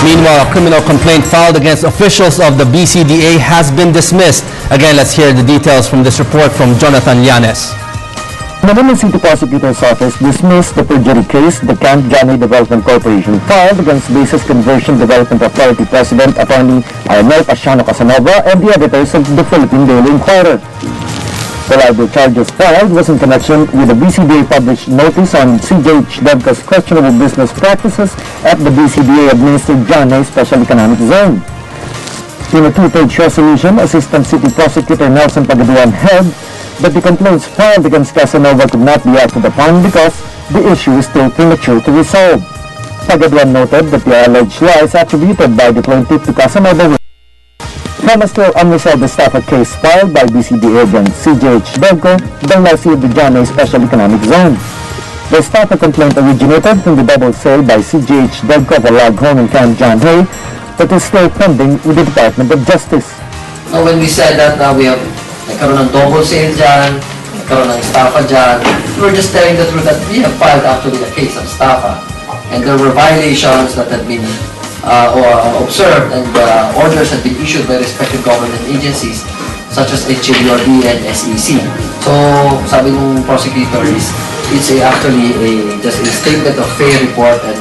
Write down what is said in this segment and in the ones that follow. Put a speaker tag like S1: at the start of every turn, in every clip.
S1: Meanwhile, a criminal complaint filed against officials of the BCDA has been dismissed. Again, let's hear the details from this report from Jonathan Llanes.
S2: Manila City Prosecutor's Office dismissed the perjury case the Camp Johnny Development Corporation filed against Basis Conversion Development Authority President Attorney Arnel Pasiano Casanova and the editors of the Philippine Daily Inquirer. The libel charges filed was in connection with the BCDA published notice on CJH DevCo's questionable business practices at the BCDA-administered John A. Special Economic Zone. In a two-page resolution, Assistant City Prosecutor Nelson Pagaduan held that the complaints filed against Casanova could not be acted upon because the issue is still premature to resolve. Pagaduan noted that the alleged lies attributed by the plaintiff to Casanova from a still unresolved estafa case filed by BCDA against CJH DevCo, the lessee of the John A. Special Economic Zone. The estafa complaint originated from the double sale by CJH DevCo of a log home in Camp John Hay that is still pending with the Department of Justice.
S3: When we said that we have nagkaroon ng double sale dyan, nagkaroon ng estafa dyan, we're just telling the truth that we have filed actually a case of estafa. And there were violations that had been observed and orders had been issued by respective government agencies such as HADRB and SEC. So, sabi ng prosecutor is, it's actually just a statement of fair report and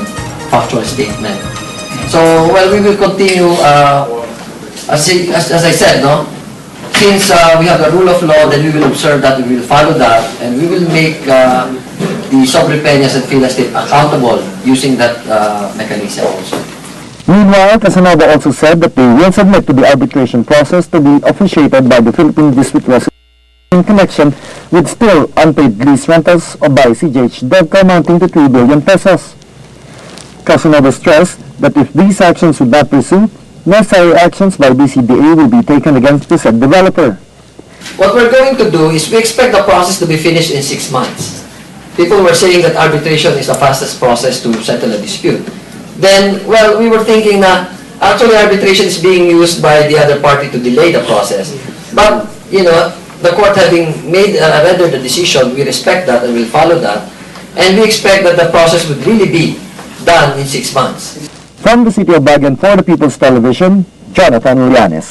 S3: factual statement. So, well, we will continue, as I said, no? Since we have the rule of law, then we will observe that, we will follow that, and we will make the Sobrepeñas and Fila State accountable using that mechanism also.
S2: Meanwhile, Casanova also said that they will submit to the arbitration process to be officiated by the Philippine District Resolution in connection with still unpaid lease rentals by CJH DevCo amounting to 3 billion pesos. Casanova stressed that if these actions would not pursue, necessary actions by BCDA will be taken against the said developer.
S3: What we're going to do is we expect the process to be finished in 6 months. People were saying that arbitration is the fastest process to settle a dispute. Then, well, we were thinking that actually arbitration is being used by the other party to delay the process. But, you know, the court having made rendered the decision, we respect that and we'll follow that. And we expect that the process would really be done in 6 months.
S2: From the City of Baguio for the People's Television, Jonathan Llanes.